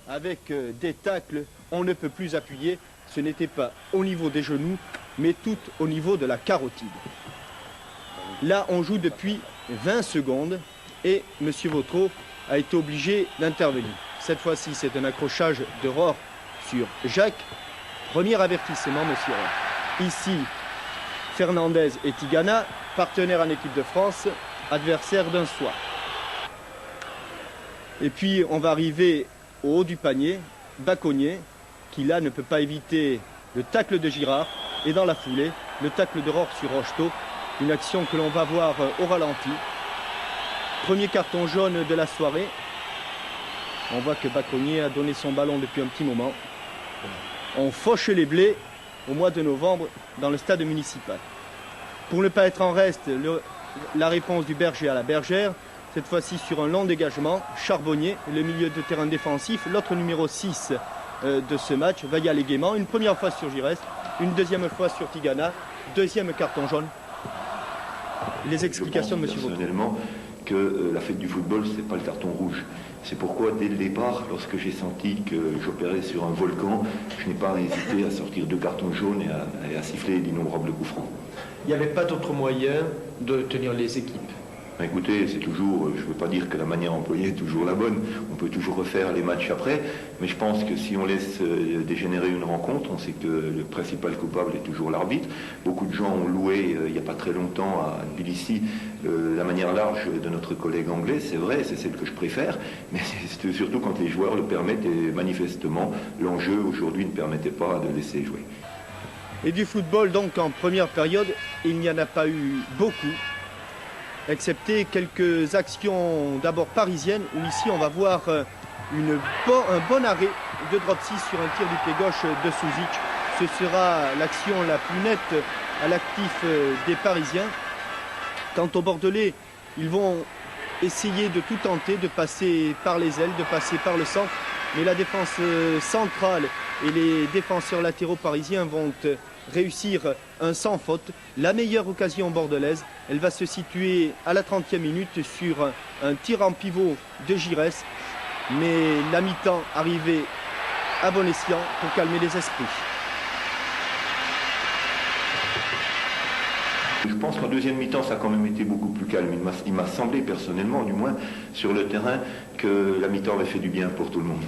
avec des tacles, on ne peut plus appuyer. Ce n'était pas au niveau des genoux, mais tout au niveau de la carotide. Là, on joue depuis 20 secondes et M. Vautreau a été obligé d'intervenir. Cette fois-ci, c'est un accrochage de Rohr sur Jacques. Premier avertissement, M. Rohr. Ici, Fernandez et Tigana, partenaires en équipe de France, adversaires d'un soir. Et puis, on va arriver au haut du panier, Bacconnier, qui là ne peut pas éviter le tacle de Girard. Et dans la foulée, le tacle de Rohr sur Rocheteau. Une action que l'on va voir au ralenti. Premier carton jaune de la soirée. On voit que Bacconnier a donné son ballon depuis un petit moment. On fauche les blés au mois de novembre dans le stade municipal. Pour ne pas être en reste, la réponse du berger à la bergère. Cette fois-ci sur un long dégagement, Charbonnier, le milieu de terrain défensif, l'autre numéro 6 de ce match, va y aller gaiement. Une première fois sur Giresse, une deuxième fois sur Tigana, deuxième carton jaune. Les explications de M. Vautreau. Personnellement, que la fête du football, ce n'est pas le carton rouge. C'est pourquoi, dès le départ, lorsque j'ai senti que j'opérais sur un volcan, je n'ai pas hésité à sortir 2 cartons jaunes et à siffler d'innombrables coups francs. Il n'y avait pas d'autre moyen de tenir les équipes. Écoutez, c'est toujours, je ne veux pas dire que la manière employée est toujours la bonne, on peut toujours refaire les matchs après, mais je pense que si on laisse dégénérer une rencontre, on sait que le principal coupable est toujours l'arbitre. Beaucoup de gens ont loué, il n'y a pas très longtemps, à Tbilissi, la manière large de notre collègue anglais, c'est vrai, c'est celle que je préfère, mais c'est surtout quand les joueurs le permettent, et manifestement, l'enjeu aujourd'hui ne permettait pas de laisser jouer. Et du football, donc, en première période, il n'y en a pas eu beaucoup, excepté quelques actions d'abord parisiennes, où ici on va voir un bon arrêt de Dropsy sur un tir du pied gauche de Souzic. Ce sera l'action la plus nette à l'actif des Parisiens. Quant aux Bordelais, ils vont essayer de tout tenter, de passer par les ailes, de passer par le centre, mais la défense centrale et les défenseurs latéraux parisiens vont réussir un sans faute. La meilleure occasion bordelaise, elle va se situer à la 30e minute sur un tir en pivot de Giresse, mais la mi-temps arrivait à bon escient pour calmer les esprits. Je pense qu'en deuxième mi-temps, ça a quand même été beaucoup plus calme. Il m'a semblé, personnellement, du moins, sur le terrain, que la mi-temps avait fait du bien pour tout le monde.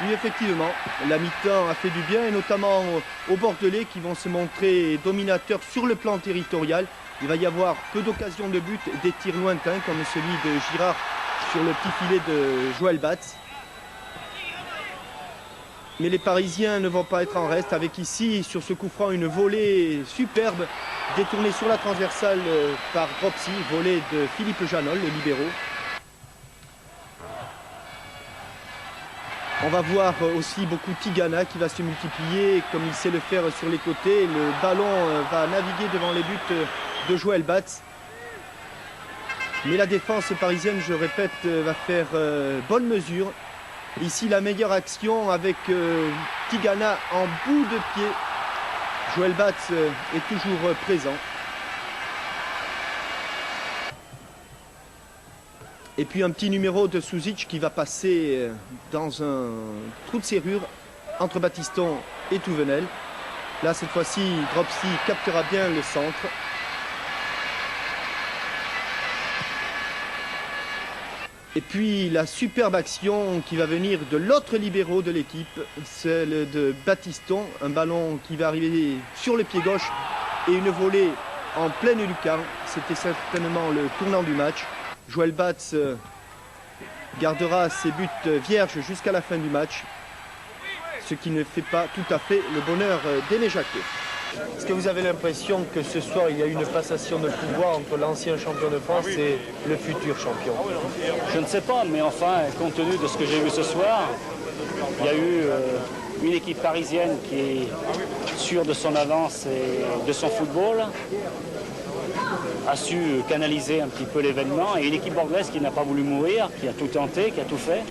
Oui, effectivement, la mi-temps a fait du bien, et notamment aux Bordelais qui vont se montrer dominateurs sur le plan territorial. Il va y avoir peu d'occasions de but, des tirs lointains, comme celui de Girard sur le petit filet de Joël Batz. Mais les Parisiens ne vont pas être en reste, avec ici, sur ce coup franc, une volée superbe, détournée sur la transversale par Dropsy, volée de Philippe Janol, le libéraux. On va voir aussi beaucoup Tigana qui va se multiplier comme il sait le faire sur les côtés. Le ballon va naviguer devant les buts de Joël Batz. Mais la défense parisienne, je répète, va faire bonne mesure. Ici, la meilleure action avec Tigana en bout de pied. Joël Batz est toujours présent. Et puis un petit numéro de Souzic qui va passer dans un trou de serrure entre Battiston et Touvenel. Là, cette fois-ci, Dropsy captera bien le centre. Et puis la superbe action qui va venir de l'autre libéraux de l'équipe, celle de Battiston. Un ballon qui va arriver sur le pied gauche et une volée en pleine lucarne. C'était certainement le tournant du match. Joël Batz gardera ses buts vierges jusqu'à la fin du match, ce qui ne fait pas tout à fait le bonheur d'Aimé Jacquet. Est-ce que vous avez l'impression que ce soir il y a eu une passation de pouvoir entre l'ancien champion de France et le futur champion? Je ne sais pas, mais enfin, compte tenu de ce que j'ai vu ce soir, il y a eu une équipe parisienne qui est sûre de son avance et de son football, a su canaliser un petit peu l'événement, et une équipe bordelaise qui n'a pas voulu mourir, qui a tout tenté, qui a tout fait.